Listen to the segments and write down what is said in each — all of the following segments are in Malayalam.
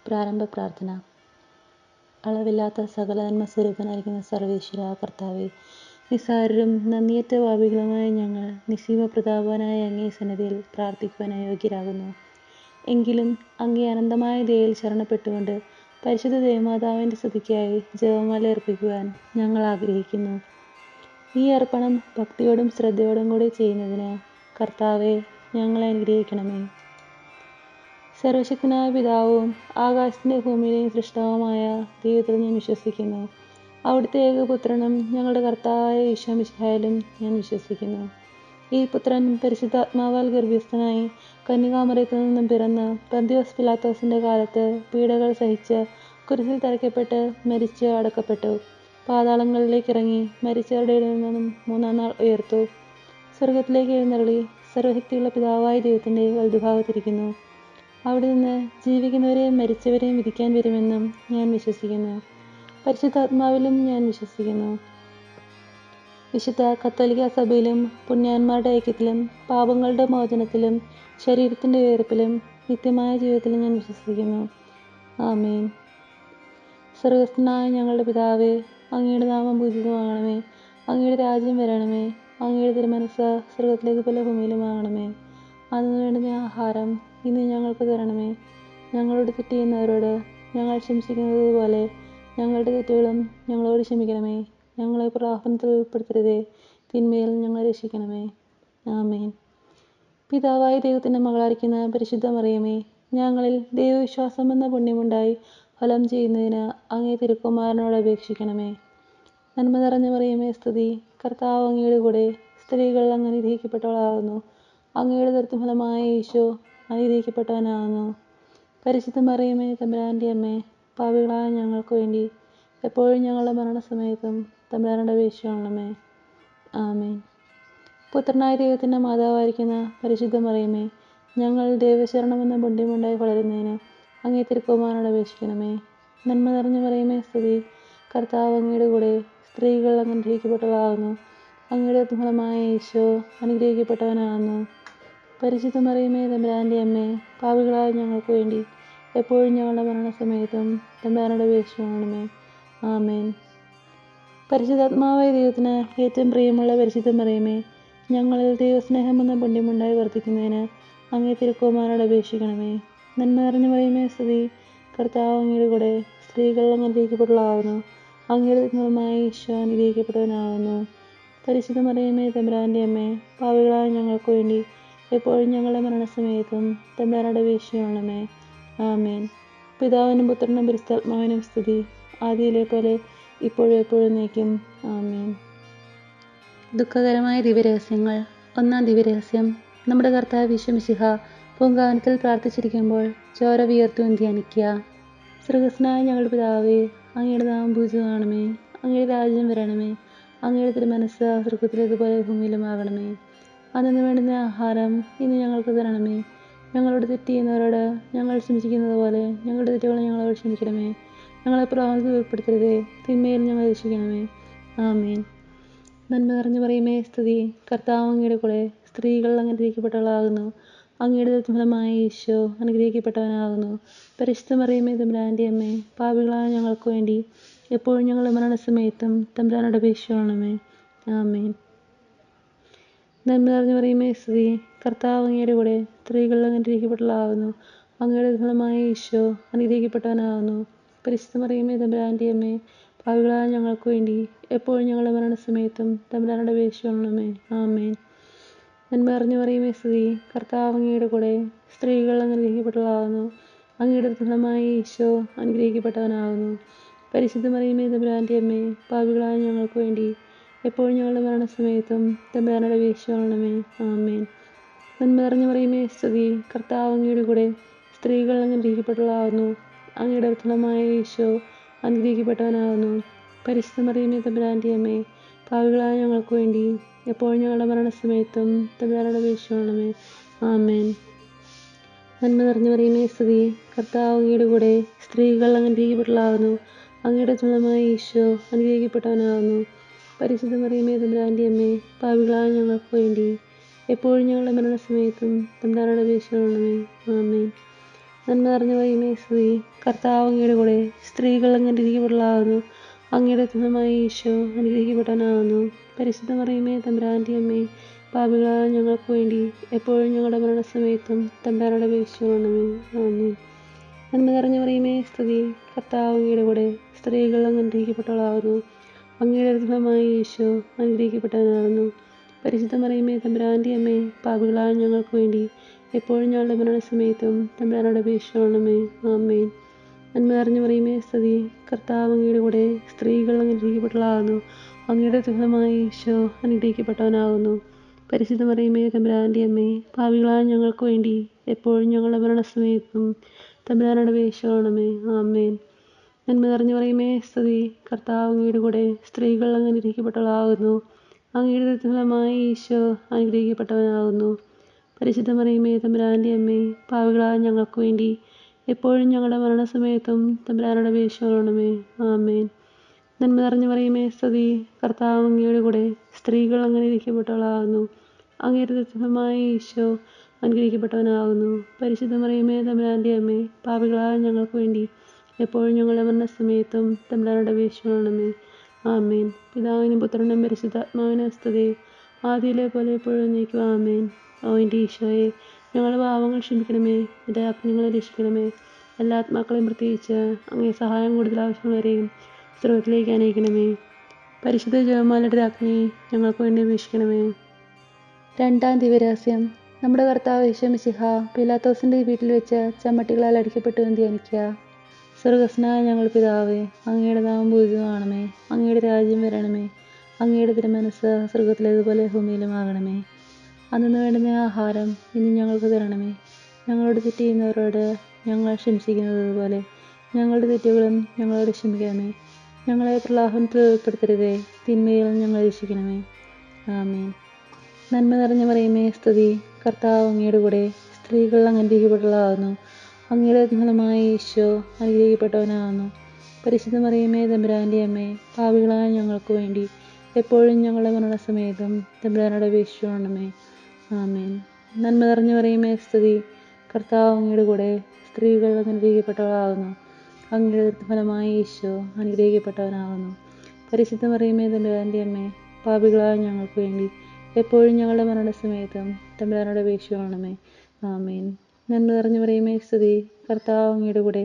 പ്രാരംഭ പ്രാർത്ഥന. അളവില്ലാത്ത സകല നന്മ സ്വരൂപനായിരിക്കുന്ന സർവേശ്വര കർത്താവേ, നിസ്സാരരും നന്ദിയറ്റ പാപികളുമായ ഞങ്ങൾ നിസ്സീമ പ്രതാപവാനായ അങ്ങേ സന്നിധിയിൽ പ്രാർത്ഥിക്കുവാൻ അയോഗ്യരാകുന്നു. എങ്കിലും അങ്ങേ അനന്തമായ ദയയിൽ ശരണപ്പെട്ടുകൊണ്ട് പരിശുദ്ധ ദേവമാതാവിൻ്റെ സ്തുതിക്കായി ജപമാല അർപ്പിക്കുവാൻ ഞങ്ങൾ ആഗ്രഹിക്കുന്നു. ഈ അർപ്പണം ഭക്തിയോടും ശ്രദ്ധയോടും കൂടി ചെയ്യുന്നതിന് കർത്താവെ ഞങ്ങളെ അനുഗ്രഹിക്കണമേ. സർവശക്തനായ പിതാവും ആകാശത്തിൻ്റെ ഭൂമിയിലെയും സൃഷ്ടാവുമായ ദൈവത്തിൽ ഞാൻ വിശ്വസിക്കുന്നു. അവിടുത്തെ ഏകപുത്രനും ഞങ്ങളുടെ കർത്താവായ ഈശോ മിശിഹായിലും ഞാൻ വിശ്വസിക്കുന്നു. ഈ പുത്രൻ പരിശുദ്ധാത്മാവാൽ ഗർഭസ്ഥനായി കന്യകാമറിയത്തിൽ നിന്നും പിറന്ന് പന്തിയോസ് പിലാത്തോസിൻ്റെ കാലത്ത് പീഡകൾ സഹിച്ച് കുരിശിൽ തറയ്ക്കപ്പെട്ട് മരിച്ച് അടക്കപ്പെട്ടു. പാതാളങ്ങളിലേക്ക് ഇറങ്ങി മരിച്ചവരുടെ ഇടയിൽ നിന്നും മൂന്നാം നാൾ ഉയർത്തു. സ്വർഗത്തിലേക്ക് എഴുന്നള്ളി സർവശക്തിയുള്ള പിതാവായ ദൈവത്തിൻ്റെ വലതുഭാഗത്തിരിക്കുന്നു. അവിടെ നിന്ന് ജീവിക്കുന്നവരെയും മരിച്ചവരെയും വിധിക്കാൻ വരുമെന്നും ഞാൻ വിശ്വസിക്കുന്നു. പരിശുദ്ധാത്മാവിലും ഞാൻ വിശ്വസിക്കുന്നു. വിശുദ്ധ കത്തോലിക്ക സഭയിലും പുണ്യാന്മാരുടെ ഐക്യത്തിലും പാപങ്ങളുടെ മോചനത്തിലും ശരീരത്തിൻ്റെ ഉയർപ്പിലും നിത്യമായ ജീവിതത്തിലും ഞാൻ വിശ്വസിക്കുന്നു. ആമേൻ. സ്വർഗസ്ഥനായ ഞങ്ങളുടെ പിതാവേ, അങ്ങയുടെ നാമം പൂജിതമാകണമേ. അങ്ങയുടെ രാജ്യം വരണമേ. അങ്ങയുടെ തിരുമനസ്സ് സ്വർഗത്തിലേക്ക് പോലെ ഭൂമിയിലുമാകണമേ. അന്ന് വേണ്ടുന്ന ആഹാരം ഇന്ന് ഞങ്ങൾക്ക് തരണമേ. ഞങ്ങളോട് തെറ്റ് ചെയ്യുന്നവരോട് ഞങ്ങൾ ക്ഷമിച്ചിരിക്കുന്നത് പോലെ ഞങ്ങളുടെ തെറ്റുകളും ഞങ്ങളോട് ക്ഷമിക്കണമേ. ഞങ്ങളെ പ്രലോഭനത്തിൽ ഉൾപ്പെടുത്തരുതേ, തിന്മയിൽ ഞങ്ങളെ രക്ഷിക്കണമേ. ആമേൻ. പിതാവായ ദൈവത്തിൻ്റെ മകളായിരിക്കുന്ന പരിശുദ്ധ മറിയമേ, ഞങ്ങളിൽ ദൈവവിശ്വാസം എന്ന പുണ്യമുണ്ടായി ഫലം ചെയ്യുന്നതിന് അങ്ങേ തിരുക്കുമാരനോട് അപേക്ഷിക്കണമേ. നന്മ നിറഞ്ഞ മറിയമേ സ്തുതി. കർത്താവ് അങ്ങയുടെ കൂടെ സ്ത്രീകൾ അങ്ങ് അനുഗ്രഹിക്കപ്പെട്ടവളാകുന്നു. അങ്ങയുടെ ദുരിതഫലമായ ഈശോ അനുഗ്രഹിക്കപ്പെട്ടവനാകുന്നു. പരിശുദ്ധ മറിയമേ തമ്പുരാൻ്റെ അമ്മേ, പാപികളായ ഞങ്ങൾക്ക് വേണ്ടി എപ്പോഴും ഞങ്ങളുടെ മരണസമയത്തും തമ്പുരാനോട് അപേക്ഷിക്കണമേ. ആമേൻ. പുത്രനായ ദൈവത്തിൻ്റെ മാതാവായിരിക്കുന്ന പരിശുദ്ധ മറിയമേ, ഞങ്ങൾ ദൈവശരണമെന്ന പുണ്യമുണ്ടായി വളരുന്നതിന് അങ്ങേ തിരുക്കുമാരനോട് അപേക്ഷിക്കണമേ. നന്മ നിറഞ്ഞ മറിയമേ സ്തുതി. കർത്താവ് അങ്ങയുടെ കൂടെ സ്ത്രീകൾ അങ്ങ് അനുഗ്രഹിക്കപ്പെട്ടവളാകുന്നു. അങ്ങയുടെ ദുരിതഫലമായ ഈശോ അനുഗ്രഹിക്കപ്പെട്ടവനാകുന്നു. പരിശുദ്ധ മറിയമേ തമ്പുരാൻ്റെ അമ്മേ, പാപികളായ ഞങ്ങൾക്ക് വേണ്ടി എപ്പോഴും ഞങ്ങളുടെ മരണസമയത്തും തമ്പുരാനോട് അപേക്ഷിക്കണമേ. ആമേൻ. പരിശുദ്ധാത്മാവായ ദൈവത്തിന് ഏറ്റവും പ്രിയമുള്ള പരിശുദ്ധ മറിയമേ, ഞങ്ങളിൽ ദൈവസ്നേഹം എന്ന പുണ്യമുണ്ടായി വർദ്ധിക്കുന്നതിന് അങ്ങേ തിരുക്കുമാരനോട് അപേക്ഷിക്കണമേ. നന്മ നിറഞ്ഞ മറിയമേ സ്തുതി. കർത്താവ് അങ്ങയുടെ കൂടെ സ്ത്രീകൾ അങ്ങ് അനുഗ്രഹിക്കപ്പെട്ടവളാകുന്നു. അങ്ങയുടെ ദുരിതഫലമായ ഈശോ അനുഗ്രഹിക്കപ്പെട്ടവനാകുന്നു. പരിശുദ്ധ മറിയമേ തമ്പുരാൻ്റെ അമ്മേ, പാപികളായ ഞങ്ങൾക്ക് വേണ്ടി എപ്പോഴും ഞങ്ങളുടെ മരണസമയത്തും തമ്പുരാനോട് അപേക്ഷിക്കണമേ. ആമേൻ. പിതാവിനും പുത്രനും പരിശുദ്ധാത്മാവിനും സ്തുതി. ആദിയിലെ പോലെ ഇപ്പോഴും എപ്പോഴും എന്നേക്കും. ആമേൻ. ദുഃഖകരമായ ദിവ്യരഹസ്യങ്ങൾ. ഒന്നാം ദിവ്യരഹസ്യം. നമ്മുടെ കർത്താവ് ഈശോ മിശിഹ പൂങ്കാവനത്തിൽ പ്രാർത്ഥിച്ചിരിക്കുമ്പോൾ ചോര വിയർത്തും ധ്യാനിക്കുക. സ്വർഗസ്ഥനായ ഞങ്ങളുടെ പിതാവേ, അങ്ങയുടെ നാമം പൂജിതമാകണമേ. അങ്ങയുടെ രാജ്യം വരണമേ. അങ്ങയുടെ തിരുമനസ്സ് സ്വർഗത്തിലേക്ക് പോലെ ഭൂമിയിലുമാകണമേ. അന്നു വേണ്ടുന്ന ആഹാരം ഇന്ന് ഞങ്ങൾക്ക് തരണമേ. ഞങ്ങളോട് തെറ്റ് ചെയ്യുന്നവരോട് ഞങ്ങൾ ക്ഷമിച്ചിരിക്കുന്നത് പോലെ ഞങ്ങളുടെ തെറ്റുകൾ ഞങ്ങളോട് ക്ഷമിക്കണമേ. ഞങ്ങളെ പ്രലോഭനത്തിൽ ഉൾപ്പെടുത്തരുതേ, തിന്മയിൽ ഞങ്ങളെ രക്ഷിക്കണമേ. ആമേൻ. നന്മ നിറഞ്ഞു മറിയമേ സ്തുതി. കർത്താവ് അങ്ങയുടെ കൂടെ സ്ത്രീകൾ അങ്ങ് അനുഗ്രഹിക്കപ്പെട്ടവളാകുന്നു. അങ്ങയുടെ ദുരിതഫലമായ ഈശോ അനുഗ്രഹിക്കപ്പെട്ടവനാകുന്നു. പരിശുദ്ധ മറിയമേ തമ്പുരാൻ്റെ അമ്മേ, പാപികളായ ഞങ്ങൾക്ക് വേണ്ടി എപ്പോഴും ഞങ്ങളുടെ മരണസമയത്തും തമ്പുരാനോട് അപേക്ഷിക്കണമേ. ആമേൻ. നന്മ നിറഞ്ഞു മറിയമേ സ്തുതി. കർത്താവ് അങ്ങയുടെ കൂടെ സ്ത്രീകൾ അങ്ങ് അനുഗ്രഹിക്കപ്പെട്ടവളാകുന്നു. അങ്ങയുടെ ദുരിതഫലമായ ഈശോ അനുഗ്രഹിക്കപ്പെട്ടവനാകുന്നു. പരിശുദ്ധ മറിയമേ തമ്പുരാൻ്റെ അമ്മേ, പാപികളായ ഞങ്ങൾക്ക് വേണ്ടി എപ്പോഴും ഞങ്ങളുടെ മരണസമയത്തും തമ്പുരാനോട് അപേക്ഷിക്കണമേ. ആമേൻ. നന്മ നിറഞ്ഞു മറിയമേ സ്തുതി. കർത്താവ് അങ്ങയുടെ കൂടെ സ്ത്രീകൾ അങ്ങ് അനുഗ്രഹിക്കപ്പെട്ടവളാകുന്നു. അങ്ങയുടെ ദുരിതഫലമായ ഈശോ അനുഗ്രഹിക്കപ്പെട്ടവനാകുന്നു. പരിശുദ്ധ മറിയമേ തമ്പുരാൻ്റെ അമ്മേ, പാപികളായ ഞങ്ങൾക്ക് വേണ്ടി എപ്പോഴും ഞങ്ങളുടെ മരണസമയത്തും തമ്പുരാനോട് അപേക്ഷിക്കണമേ. ആമേൻ. നന്മ നിറഞ്ഞു മറിയമേ സ്തുതി. കർത്താവ് അങ്ങയുടെ കൂടെ സ്ത്രീകൾ അങ്ങ് അനുഗ്രഹിക്കപ്പെട്ടവളാകുന്നു. അങ്ങയുടെ ദുരിതഫലമായ ഈശോ അനുഗ്രഹിക്കപ്പെട്ടവനാകുന്നു. പരിശുദ്ധ മറിയമേ തമ്പുരാൻ്റെ അമ്മേ, പാപികളായ ഞങ്ങൾക്ക് വേണ്ടി എപ്പോഴും ഞങ്ങളുടെ മരണസമയത്തും തമ്പുരാനോട് അപേക്ഷിക്കണമേ. ആമേൻ. നന്മ നിറഞ്ഞു മറിയമേ സ്തുതി. കർത്താവ് അങ്ങയുടെ കൂടെ സ്ത്രീകൾ അങ്ങ് അനുഗ്രഹിക്കപ്പെട്ടവളാകുന്നു. അങ്ങയുടെ ദുരിതഫലമായ ഈശോ അനുഗ്രഹിക്കപ്പെട്ടവനാകുന്നു. പരിശുദ്ധ മറിയമേ തമ്പുരാൻ്റെ അമ്മേ, പാപികളായ ഞങ്ങൾക്ക് വേണ്ടി എപ്പോഴും ഞങ്ങളുടെ മരണസമയത്തും തമ്പുരാനോട് അപേക്ഷിക്കണമേ. ആമേൻ. നന്മ നിറഞ്ഞ മറിയമേ സ്തുതി. കർത്താവ് അങ്ങയുടെ കൂടെ സ്ത്രീകൾ അങ്ങ് അനുഗ്രഹിക്കപ്പെട്ടവളാകുന്നു. അങ്ങയുടെ ഉദരമായ ഈശോ അനുഗ്രഹിക്കപ്പെട്ടവനാകുന്നു. പരിശുദ്ധ മറിയമേ തമ്പുരാൻ്റെ അമ്മേ, പാപികളായ ഞങ്ങൾക്ക് വേണ്ടി എപ്പോഴും ഞങ്ങളുടെ മരണസമയത്തും തമ്പുരാനോട് അപേക്ഷിച്ചുകൊള്ളണമേ. ആമേൻ. നന്മ നിറഞ്ഞ മറിയമേ സ്തുതി. കർത്താവ് അങ്ങയുടെ കൂടെ സ്ത്രീകൾ അങ്ങ് അനുഗ്രഹിക്കപ്പെട്ടവളാകുന്നു. അങ്ങയുടെ ഉദരമായ ഈശോ അനുഗ്രഹിക്കപ്പെട്ടവനാകുന്നു. പരിശുദ്ധ മറിയമേ തമ്പുരാൻ്റെ അമ്മേ, പാപികളായ ഞങ്ങൾക്ക് വേണ്ടി എപ്പോഴും ഞങ്ങളുടെ മരണസമയത്തും തമ്പുരാനോട് അപേക്ഷിച്ചുകൊള്ളണമേ. ആമേൻ. നന്മ നിറഞ്ഞ മറിയമേ സ്തുതി. കർത്താവ് അങ്ങയുടെ കൂടെ സ്ത്രീകൾ അങ്ങ് അനുഗ്രഹിക്കപ്പെട്ടവളാകുന്നു. അങ്ങയുടെ ഉദരമായ ഈശോ അനുഗ്രഹിക്കപ്പെട്ടവനാകുന്നു. പരിശുദ്ധ മറിയമേ തമ്പുരാൻ്റെ അമ്മേ, പാപികളായ ഞങ്ങൾക്ക് വേണ്ടി എപ്പോഴും ഞങ്ങളുടെ മരണസമയത്തും തമ്പുരാനോട് അപേക്ഷിച്ചുകൊള്ളണമേ. ആമേൻ. നന്മ നിറഞ്ഞ മറിയമേ സ്തുതി. കർത്താവ് അങ്ങയുടെ കൂടെ സ്ത്രീകൾ അങ്ങ് അനുഗ്രഹിക്കപ്പെട്ടവളാകുന്നു. അങ്ങയുടെ ഉദരമായ ഈശോ അനുഗ്രഹിക്കപ്പെട്ടവനാകുന്നു. പരിശുദ്ധ മറിയമേ തമ്പുരാൻ്റെ അമ്മേ, പാപികളായ ഞങ്ങൾക്ക് വേണ്ടി എപ്പോഴും ഞങ്ങളുടെ മരണസമയത്തും തമ്പുരാനോട് അപേക്ഷിച്ചുകൊള്ളണമേ. ആമേൻ. നന്മ നിറഞ്ഞ മറിയമേ സ്തുതി. കർത്താവ് അങ്ങയുടെ കൂടെ സ്ത്രീകൾ അങ്ങ് അനുഗ്രഹിക്കപ്പെട്ടവളാകുന്നു. അങ്ങയുടെ ഉദരമായ ഈശോ അനുഗ്രഹിക്കപ്പെട്ടവനാകുന്നു. പരിശുദ്ധ മറിയമേ തമ്പുരാൻ്റെ അമ്മേ, പാപികളായ ഞങ്ങൾക്ക് വേണ്ടി എപ്പോഴും ഞങ്ങളുടെ മരണസമയത്തും തമ്പുരാനോട് അപേക്ഷിച്ചുകൊള്ളണമേ. ആമേൻ. പിതാവിനും പുത്രനും പരിശുദ്ധാത്മാവിനും സ്തുതി. ആദിയിലെ പോലെ എപ്പോഴും എന്നേക്കും. ആമേൻ. ഓ എൻ്റെ ഈശോയെ, ഞങ്ങളുടെ പാപങ്ങൾ ക്ഷമിക്കണമേ. എൻ്റെ ആത്മാക്കളെ രക്ഷിക്കണമേ. എല്ലാ ആത്മാക്കളെയും പ്രത്യേകിച്ച് അങ്ങേ സഹായം കൂടുതൽ ആവശ്യമുള്ളവരെയും സ്രോതത്തിലേക്ക് അനയിക്കണമേ. പരിശുദ്ധ ജപമാലയുടെ രാജ്ഞി ഞങ്ങൾക്ക് വേണ്ടി അപേക്ഷിക്കണമേ. രണ്ടാം ദിവ്യരഹസ്യം. നമ്മുടെ കർത്താവ് യേശു മിശിഹ പീലാത്തോസിൻ്റെ വീട്ടിൽ വെച്ച് ചമ്മട്ടികളാൽ അടിക്കപ്പെട്ടു എന്ന് ധ്യാനിക്കുക. സ്വർഗസ്നായ ഞങ്ങൾ പിതാവേ, അങ്ങയുടെ നാമം പൂജിതമാകണമേ. അങ്ങയുടെ രാജ്യം വരണമേ. അങ്ങയുടെ തിരുമനസ്സ് സ്വർഗത്തിലേതുപോലെ ഭൂമിയിലുമാകണമേ. അന്നു വേണ്ടുന്ന ആഹാരം ഇന്ന് ഞങ്ങൾക്ക് തരണമേ. ഞങ്ങളോട് തെറ്റ് ചെയ്യുന്നവരോട് ഞങ്ങൾ ക്ഷമിച്ചിരിക്കുന്നത് പോലെ ഞങ്ങളുടെ തെറ്റുകളും ഞങ്ങളോട് ക്ഷമിക്കണമേ. ഞങ്ങളെ പ്രലോഭനത്തിൽ ഉൾപ്പെടുത്തരുതേ, തിന്മയിൽ ഞങ്ങൾ രക്ഷിക്കണമേ. ആമേൻ. നന്മ നിറഞ്ഞ മറിയമേ സ്തുതി. കർത്താവ് അങ്ങയുടെ കൂടെ സ്ത്രീകൾ അങ്ങ് അനുഗ്രഹിക്കപ്പെട്ടവളാകുന്നു. അങ്ങയുടെ ഫലമായ ഈശോ അനുഗ്രഹിക്കപ്പെട്ടവനാകുന്നു. പരിശുദ്ധ മറിയമേ തമ്പുരാൻ്റെ അമ്മേ, പാപികളായ ഞങ്ങൾക്ക് വേണ്ടി എപ്പോഴും ഞങ്ങളുടെ മരണസമയത്തും തമ്പുരാനോട് അപേക്ഷിച്ചുകൊള്ളണമേ. ആമേൻ. നന്മ നിറഞ്ഞ മറിയമേ സ്തുതി. കർത്താവ് അങ്ങയുടെ കൂടെ സ്ത്രീകൾ അങ്ങ് അനുഗ്രഹിക്കപ്പെട്ടവളാകുന്നു. അങ്ങയുടെ ഫലമായ ഈശോ അനുഗ്രഹിക്കപ്പെട്ടവനാകുന്നു. പരിശുദ്ധ മറിയമേ തമ്പുരാൻ്റെ അമ്മേ, പാപികളായ ഞങ്ങൾക്ക് വേണ്ടി എപ്പോഴും ഞങ്ങളുടെ മരണസമയത്തും തമ്പുരാനോട് അപേക്ഷിച്ചുകൊള്ളണമേ. ആമേൻ. നന്മ നിറഞ്ഞ മറിയമേ സ്തുതി. കർത്താവ് അങ്ങയുടെ കൂടെ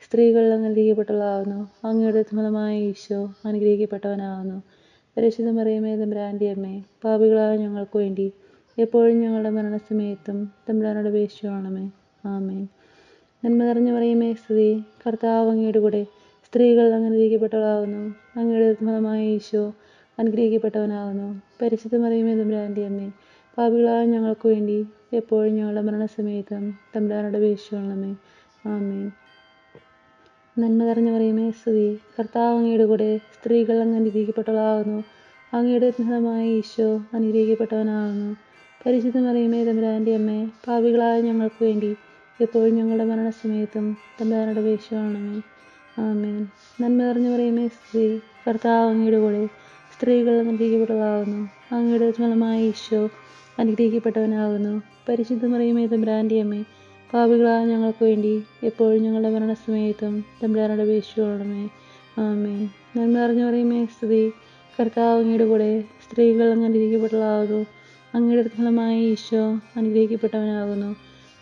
സ്ത്രീകൾ അങ്ങ് അനുഗ്രഹിക്കപ്പെട്ടവളാകുന്നു. അങ്ങയുടെ ഫലമായ ഈശോ അനുഗ്രഹിക്കപ്പെട്ടവനാകുന്നു. പരിശുദ്ധ മറിയമേ തമ്പുരാൻ്റെ അമ്മേ, പാപികളായ ഞങ്ങൾക്ക് വേണ്ടി എപ്പോഴും ഞങ്ങളുടെ മരണസമയത്തും തമ്പുരാനോട് അപേക്ഷിച്ചുകൊള്ളണമേ. ആമേൻ. നന്മ നിറഞ്ഞ മറിയമേ സ്തുതി. കർത്താവ് അങ്ങയുടെ കൂടെ സ്ത്രീകൾ അങ്ങ് അനുഗ്രഹിക്കപ്പെട്ടവളാകുന്നു. അങ്ങയുടെ ഫലമായ ഈശോ അനുഗ്രഹിക്കപ്പെട്ടവനാകുന്നു. പരിശുദ്ധ മറിയമേ തമ്പുരാൻ്റെ അമ്മേ, പാപികളായ ഞങ്ങൾക്ക് വേണ്ടി എപ്പോഴും ഞങ്ങളുടെ മരണസമയത്തും തമ്പുരാനോട് അപേക്ഷിച്ചുകൊള്ളണമേ. ആമേൻ. നന്മ നിറഞ്ഞ മറിയമേ സ്തുതി. കർത്താവ് അങ്ങയുടെ കൂടെ സ്ത്രീകൾ അങ്ങ് അനുഗ്രഹിക്കപ്പെട്ടവളാകുന്നു. അങ്ങയുടെ ഫലമായ ഈശോ അനുഗ്രഹിക്കപ്പെട്ടവനാകുന്നു. പരിശുദ്ധ മറിയമേ തമ്പുരാൻ്റെ അമ്മേ, പാപികളായ ഞങ്ങൾക്ക് വേണ്ടി എപ്പോഴും ഞങ്ങളുടെ മരണസമയത്തും തമ്പുരാനോട് അപേക്ഷിച്ചുകൊള്ളണമേ. ആമേൻ. നന്മ നിറഞ്ഞ മറിയമേ സ്തുതി. കർത്താവ് അങ്ങയുടെ കൂടെ സ്ത്രീകൾ അങ്ങ് അനുഗ്രഹിക്കപ്പെട്ടവളാകുന്നു. അങ്ങയുടെ ഫലമായ ഈശോ അനുഗ്രഹിക്കപ്പെട്ടവനാകുന്നു. പരിശുദ്ധ മറിയമേ തമ്പുരാൻ്റെ അമ്മേ, പാപികളായ ഞങ്ങൾക്ക് വേണ്ടി എപ്പോഴും ഞങ്ങളുടെ മരണസമയത്തും തമ്പുരാനോട് അപേക്ഷിച്ചുകൊള്ളണമേ. ആമേൻ. നന്മ നിറഞ്ഞ മറിയമേ സ്തുതി. കർത്താവ് അങ്ങയുടെ കൂടെ സ്ത്രീകൾ അങ്ങ് അനുഗ്രഹിക്കപ്പെട്ടവളാകുന്നു. അങ്ങയുടെ ഫലമായ ഈശോ അനുഗ്രഹിക്കപ്പെട്ടവനാകുന്നു.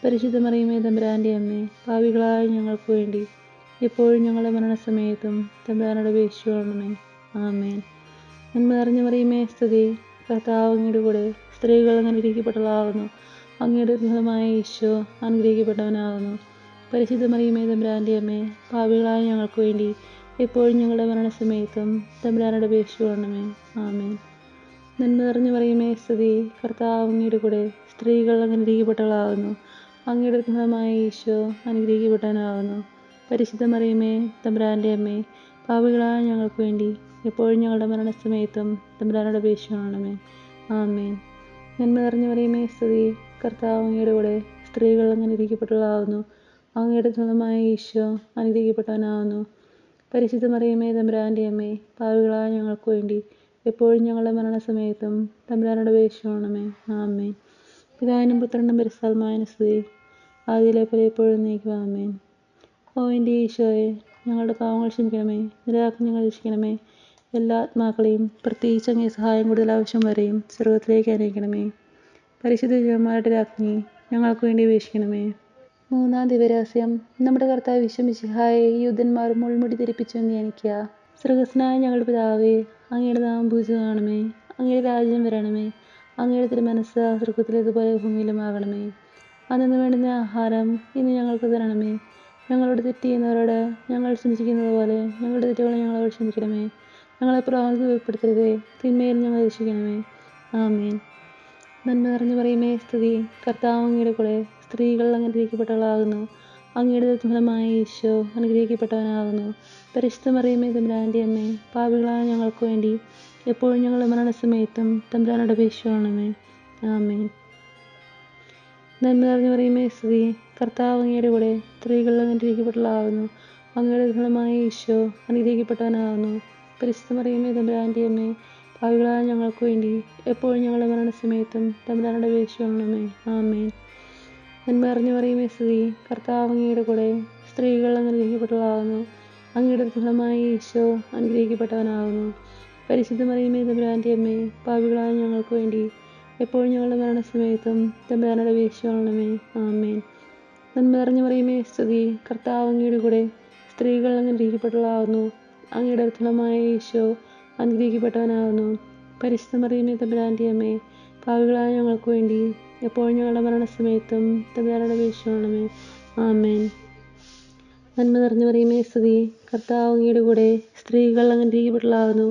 പരിശുദ്ധ മറിയമേ തമ്പുരാൻ്റെ അമ്മേ, പാപികളായ ഞങ്ങൾക്ക് വേണ്ടി എപ്പോഴും ഞങ്ങളുടെ മരണസമയത്തും തമ്പുരാനോട് അപേക്ഷിച്ചുകൊള്ളണമേ. ആമേൻ. നന്മ നിറഞ്ഞ മറിയമേ സ്തുതി. കർത്താവ് അങ്ങയുടെ കൂടെ സ്ത്രീകൾ അങ്ങ് അനുഗ്രഹിക്കപ്പെട്ടവളാകുന്നു. അങ്ങയുടെ ഫലമായ ഈശോ അനുഗ്രഹിക്കപ്പെട്ടവനാകുന്നു. പരിശുദ്ധ മറിയമേ തമ്പുരാൻ്റെ അമ്മേ, പാപികളായ ഞങ്ങൾക്ക് വേണ്ടി എപ്പോഴും ഞങ്ങളുടെ മരണസമയത്തും തമ്പുരാനോട് അപേക്ഷിച്ചുകൊള്ളണമേ. ആമേൻ. നന്മ നിറഞ്ഞ മറിയമേ സ്തുതി. കർത്താവ് അങ്ങയുടെ കൂടെ സ്ത്രീകൾ അങ്ങ് അനുഗ്രഹിക്കപ്പെട്ടവളാകുന്നു. അങ്ങയുടെ ഫലമായ ഈശോ അനുഗ്രഹിക്കപ്പെട്ടവനാകുന്നു. പരിശുദ്ധ മറിയമേ തമ്പുരാൻ്റെ അമ്മേ, പാപികളായ ഞങ്ങൾക്ക് വേണ്ടി എപ്പോഴും ഞങ്ങളുടെ മരണസമയത്തും തമ്പുരാനോട് അപേക്ഷിച്ചുകൊള്ളണമേ. ആമേൻ. നന്മ നിറഞ്ഞ മറിയമേ സ്തുതി. കർത്താവ് അങ്ങയുടെ കൂടെ സ്ത്രീകൾ അങ്ങ് അനുഗ്രഹിക്കപ്പെട്ടവളാകുന്നു. അങ്ങയുടെ ഫലമായ ഈശോ അനുഗ്രഹിക്കപ്പെട്ടവനാകുന്നു. പരിശുദ്ധ മറിയമേ തമ്പുരാൻ്റെ അമ്മേ, പാപികളായ ഞങ്ങൾക്ക് വേണ്ടി എപ്പോഴും ഞങ്ങളുടെ മരണസമയത്തും തമ്പുരാനോട് അപേക്ഷിച്ചുകൊള്ളണമേ. ആമേൻ. പിതാവിനും പുത്രനും പരിശുദ്ധാത്മാവിനും സ്തുതി. ആദിയിലെ പോലെ എപ്പോഴും നീക്കുക. ആമേൻ. ഓ എൻ്റെ ഈശോയെ, ഞങ്ങളുടെ പാവങ്ങൾ ക്ഷമിക്കണമേ, നിരാജ്ഞ ഞങ്ങൾ രക്ഷിക്കണമേ. എല്ലാ ആത്മാക്കളെയും, പ്രത്യേകിച്ച് അങ്ങേ സഹായം കൂടുതൽ ആവശ്യം വരെയും സ്വർഗത്തിലേക്ക് അനയിക്കണമേ. പരിശുദ്ധ ജപമാലയുടെ രാജ്ഞി, ഞങ്ങൾക്ക് വേണ്ടി അപേക്ഷിക്കണമേ. മൂന്നാം ദിവരഹസ്യം. നമ്മുടെ കർത്താവ് ഈശോമിശിഹായെ യൂദന്മാർ മുൾമുടി ധരിപ്പിച്ചു എന്ന് ധ്യാനിക്കുക. സ്വർഗ്ഗസ്ഥനായ ഞങ്ങളുടെ പിതാവേ, അങ്ങയുടെ നാമം പൂജിതമാകണമേ, അങ്ങയുടെ രാജ്യം വരണമേ, അങ്ങയുടെ തിരുമനസ്സ് സ്വർഗ്ഗത്തിലേതുപോലെ ഭൂമിയിലുമാകണമേ. അന്നു വേണ്ടുന്ന ആഹാരം ഇന്ന് ഞങ്ങൾക്ക് തരണമേ. ഞങ്ങളോട് തെറ്റ് ചെയ്യുന്നവരോട് ഞങ്ങൾ ക്ഷമിക്കുന്നത് പോലെ ഞങ്ങളുടെ തെറ്റുകളെ ഞങ്ങളോട് ക്ഷമിക്കണമേ. ഞങ്ങളെ പ്രലോഭനത്തിൽ ഉൾപ്പെടുത്തരുതേ, തിന്മയിൽ ഞങ്ങളെ രക്ഷിക്കണമേ. ആമേൻ. നന്മ നിറഞ്ഞു പറയുമേ സ്തുതി, കർത്താവ് അങ്ങയുടെ കൂടെ, സ്ത്രീകൾ അനുഗ്രഹിക്കപ്പെട്ടവളാകുന്നു. അങ്ങയുടെ ഫലമായ ഈശോ അനുഗ്രഹിക്കപ്പെട്ടവനാകുന്നു. പരിശുദ്ധ മറിയമേ തമ്പുരാൻ്റെ അമ്മേ, പാപികളായ ഞങ്ങൾക്ക് വേണ്ടി എപ്പോഴും ഞങ്ങളുടെ മരണസമയത്തും തമ്പുരാനോട് അപേക്ഷിക്കണമേ. ആമേൻ. നന്മ നിറഞ്ഞു പറയുമേ സ്തുതി, കർത്താവ് അങ്ങയുടെ കൂടെ, സ്ത്രീകൾ അനുഗ്രഹിക്കപ്പെട്ടവളാകുന്നു. അങ്ങയുടെ ഫലമായ ഈശോ അനുഗ്രഹിക്കപ്പെട്ടവനാകുന്നു. പരിശുദ്ധ മറിയമേ തമ്പുരാൻ്റെ അമ്മേ, പാപികളായ ഞങ്ങൾക്ക് വേണ്ടി എപ്പോഴും ഞങ്ങളുടെ മരണസമയത്തും തമ്പുരാനോട് അപേക്ഷിക്കണമേ. ആമേൻ. നന്മ നിറഞ്ഞു പറയുമേ സ്തുതി, കർത്താവ് അങ്ങയുടെ കൂടെ, സ്ത്രീകൾ അനുഗ്രഹിക്കപ്പെട്ടവളാകുന്നു. അങ്ങയുടെ ഫലമായ ഈശോ അനുഗ്രഹിക്കപ്പെട്ടവനാകുന്നു. പരിശുദ്ധ മറിയമേ തമ്പുരാൻ്റെ അമ്മേ, പാപികളായ ഞങ്ങൾക്ക് വേണ്ടി എപ്പോഴും ഞങ്ങളുടെ മരണസമയത്തും തമ്പുരാനോട് അപേക്ഷിക്കണമേ. ആമേൻ. നന്മ നിറഞ്ഞു പറയുമേ സ്തുതി, കർത്താവ് അങ്ങയുടെ കൂടെ, സ്ത്രീകൾ അനുഗ്രഹിക്കപ്പെട്ടവളാകുന്നു. അങ്ങയുടെ ഫലമായ ഈശോ അനുഗ്രഹിക്കപ്പെട്ടവനാകുന്നു. പരിശുദ്ധ മറിയമേ തമ്പുരാൻ്റെ അമ്മേ, പാപികളായ ഞങ്ങൾക്ക് വേണ്ടി എപ്പോഴും ഞങ്ങളുടെ മരണസമയത്തും തമ്പുരാനോട് അപേക്ഷിക്കണമേ. ആമേൻ. നന്മ നിറഞ്ഞു പറയുമേ സ്തുതി, കർത്താവ് അങ്ങയുടെ കൂടെ, സ്ത്രീകൾ അനുഗ്രഹിക്കപ്പെട്ടവളാകുന്നു.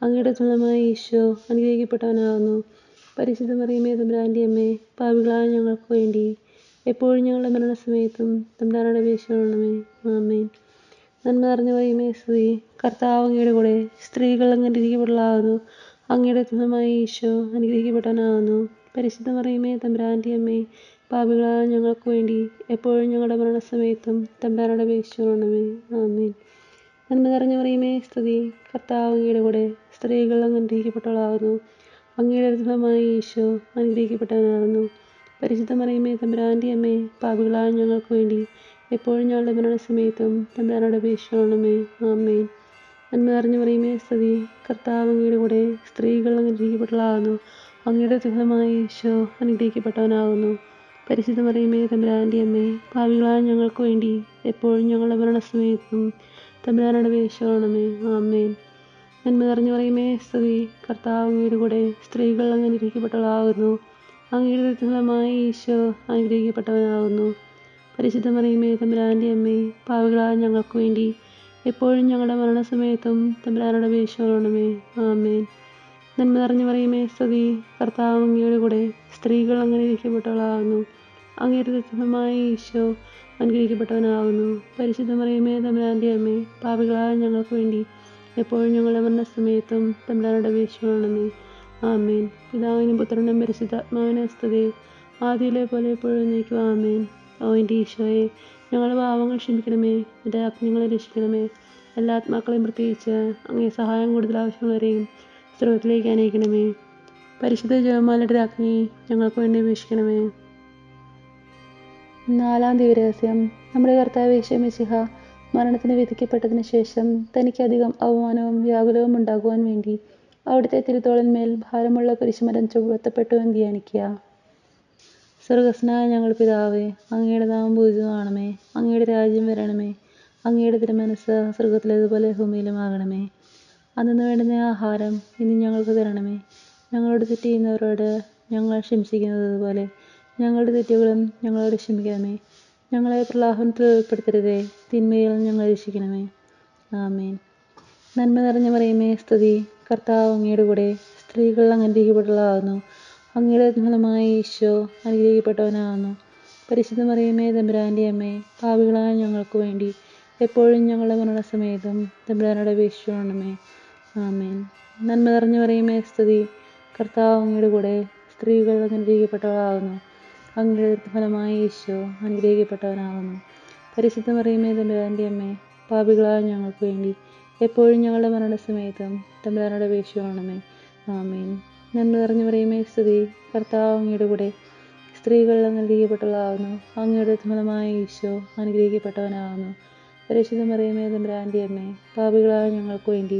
അങ്ങയുടെ ഫലമായ ഈശോ അനുഗ്രഹിക്കപ്പെട്ടവനാകുന്നു. പരിശുദ്ധ മറിയമേ തമ്പുരാൻ്റെ അമ്മേ, പാപികളായ ഞങ്ങൾക്ക് വേണ്ടി എപ്പോഴും ഞങ്ങളുടെ മരണസമയത്തും തമ്പുരാനോട് അപേക്ഷിക്കണമേ. ആമേൻ. നന്മ നിറഞ്ഞു പറയുമേ സ്തുതി, കർത്താവ് അങ്ങയുടെ കൂടെ, സ്ത്രീകൾ അനുഗ്രഹിക്കപ്പെട്ടവളാകുന്നു. അങ്ങയുടെ ഫലമായ ഈശോ അനുഗ്രഹിക്കപ്പെട്ടവനാകുന്നു. പരിശുദ്ധ മറിയമേ തമ്പുരാൻ്റെ അമ്മേ, പാപികളായ ഞങ്ങൾക്ക് വേണ്ടി എപ്പോഴും ഞങ്ങളുടെ മരണസമയത്തും തമ്പുരാനോട് അപേക്ഷിക്കണമേ. ആമേൻ. നന്മ നിറഞ്ഞു പറയുമേ സ്തുതി, കർത്താവ് അങ്ങയുടെ കൂടെ, സ്ത്രീകൾ അനുഗ്രഹിക്കപ്പെട്ടവളാകുന്നു. അങ്ങയുടെ ഫലമായ ഈശോ അനുഗ്രഹിക്കപ്പെട്ടവനാകുന്നു. പരിശുദ്ധ മറിയമേ തമ്പുരാൻ്റെ അമ്മേ, പാപികളായ ഞങ്ങൾക്ക് വേണ്ടി എപ്പോഴും ഞങ്ങളുടെ മരണസമയത്തും തമ്പുരാനോട് അപേക്ഷിക്കണമേ. ആമേൻ. നന്മ നിറഞ്ഞു പറയുമേ സ്തുതി, കർത്താവ് അങ്ങയുടെ കൂടെ, സ്ത്രീകൾ അനുഗ്രഹിക്കപ്പെട്ടവളാകുന്നു. അങ്ങയുടെ ഫലമായ ഈശോ അനുഗ്രഹിക്കപ്പെട്ടവനാകുന്നു. പരിശുദ്ധ മറിയമേ തമ്പുരാൻ്റെ അമ്മേ, പാപികളായ ഞങ്ങൾക്ക് വേണ്ടി എപ്പോഴും ഞങ്ങളുടെ മരണസമയത്തും തമ്പുരാനോട് അപേക്ഷിക്കണമേ. ആമേൻ. നന്മ നിറഞ്ഞു പറയുമേ സ്തുതി, കർത്താവ് അങ്ങയുടെ കൂടെ, സ്ത്രീകൾ അനുഗ്രഹിക്കപ്പെട്ടവളാകുന്നു. അങ്ങയുടെ ഫലമായ ഈശോ അനുഗ്രഹിക്കപ്പെട്ടവനാകുന്നു. പരിശുദ്ധ മറിയമേ തമ്പുരാൻ്റെ അമ്മേ, പാപികളായ ഞങ്ങൾക്ക് വേണ്ടി എപ്പോഴും ഞങ്ങളുടെ മരണസമയത്തും തമ്പുരാനോട് അപേക്ഷിക്കണമേ. ആമേൻ. നന്മ നിറഞ്ഞു പറയുമേ സ്തുതി, കർത്താവ് അങ്ങയുടെ കൂടെ, സ്ത്രീകൾ അനുഗ്രഹിക്കപ്പെട്ടവളാകുന്നു. അങ്ങയുടെ ഫലമായ ഈശോ അനുഗ്രഹിക്കപ്പെട്ടവനാകുന്നു. പരിശുദ്ധ മറിയമേ തമ്പുരാൻ്റെ അമ്മേ, പാപികളായ ഞങ്ങൾക്ക് വേണ്ടി എപ്പോഴും ഞങ്ങളുടെ മരണസമയത്തും തമ്പുരാനോട് അപേക്ഷിക്കണമേ. ആമേൻ. പിതാവിനും പുത്രനും പരിശുദ്ധാത്മാവിനും സ്തുതി, ആദിയിലെ പോലെ എപ്പോഴും നീക്കുക. ആമേൻ. ഓ എൻ്റെ ഈശോയെ, ഞങ്ങളുടെ പാവങ്ങൾ ക്ഷമിക്കണമേ, എൻ്റെ ആജ്ഞകളെ രക്ഷിക്കണമേ. എല്ലാ ആത്മാക്കളെയും, പ്രത്യേകിച്ച് അങ്ങേ സഹായം കൂടുതൽ ആവശ്യമുള്ളവരെയും സ്വർഗ്ഗത്തിലേക്ക് അനയിക്കണമേ. പരിശുദ്ധ ജപമാലയുടെ രാജ്ഞി, ഞങ്ങൾക്ക് വേണ്ടി അപേക്ഷിക്കണമേ. നാലാം ദിവരഹസ്യം. നമ്മുടെ കർത്താവ് യേശു മിശിഹ മരണത്തിന് വിധിക്കപ്പെട്ടതിന് ശേഷം തനിക്ക് അധികം അവമാനവും വ്യാകുലവും ഉണ്ടാകുവാൻ വേണ്ടി അവിടുത്തെ തിരുത്തോളിന്മേൽ ഭാരമുള്ള കുരിശുമരം ചുമത്തപ്പെട്ടു എന്ന് ധ്യാനിക്കുക. സ്വർഗ്ഗസ്ഥനായ ഞങ്ങളുടെ പിതാവേ, അങ്ങയുടെ നാമം പൂജിതമാകണമേ, അങ്ങയുടെ രാജ്യം വരണമേ, അങ്ങയുടെ തിരുമനസ്സ് സ്വർഗ്ഗത്തിലേതുപോലെ ഭൂമിയിലുമാകണമേ. അന്നു വേണ്ടുന്ന ആഹാരം ഇന്ന് ഞങ്ങൾക്ക് തരണമേ. ഞങ്ങളോട് തെറ്റ് ചെയ്യുന്നവരോട് ഞങ്ങൾ ക്ഷമിച്ചിരിക്കുന്നത് പോലെ ഞങ്ങളുടെ തെറ്റുകളും ഞങ്ങളോട് ക്ഷമിക്കണമേ. ഞങ്ങളെ പ്രലോഭനത്തിൽ ഉൾപ്പെടുത്തരുതേ, തിന്മയിൽ ഞങ്ങളെ രക്ഷിക്കണമേ. ആമേൻ. നന്മ നിറഞ്ഞു പറയുമേ സ്തുതി, കർത്താവ് അങ്ങയുടെ കൂടെ, സ്ത്രീകൾ അനുഗ്രഹിക്കപ്പെട്ടവളാകുന്നു. അങ്ങയുടെ ഫലമായ ഈശോ അനുഗ്രഹിക്കപ്പെട്ടവനാകുന്നു. പരിശുദ്ധ മറിയമേ തമ്പുരാൻ്റെ അമ്മേ, പാപികളായ ഞങ്ങൾക്ക് വേണ്ടി എപ്പോഴും ഞങ്ങളുടെ മരണസമയത്തും തമ്പുരാനോട് അപേക്ഷിക്കണമേ. ആമേൻ. നന്മ നിറഞ്ഞു പറയുമേ സ്തുതി, കർത്താവ് അങ്ങയുടെ കൂടെ, സ്ത്രീകൾ അനുഗ്രഹിക്കപ്പെട്ടവളാകുന്നു. അങ്ങയുടെ ഫലമായ ഈശോ അനുഗ്രഹിക്കപ്പെട്ടവനാകുന്നു. പരിശുദ്ധ മറിയമേ തമ്പുരാൻ്റെ അമ്മേ, പാപികളായ ഞങ്ങൾക്ക് വേണ്ടി എപ്പോഴും ഞങ്ങളുടെ മരണസമയത്തും തമ്പുരാനോട് അപേക്ഷിക്കണമേ. ആമേൻ. നന്മ നിറഞ്ഞു പറയുമേ സ്തുതി, കർത്താവ് അങ്ങയുടെ കൂടെ, സ്ത്രീകൾ അനുഗ്രഹിക്കപ്പെട്ടവളാകുന്നു. അങ്ങയുടെ ഫലമായ ഈശോ അനുഗ്രഹിക്കപ്പെട്ടവനാകുന്നു. പരിശുദ്ധ മറിയമേ തമ്പുരാന്റെ അമ്മേ, പാപികളായ ഞങ്ങൾക്ക് വേണ്ടി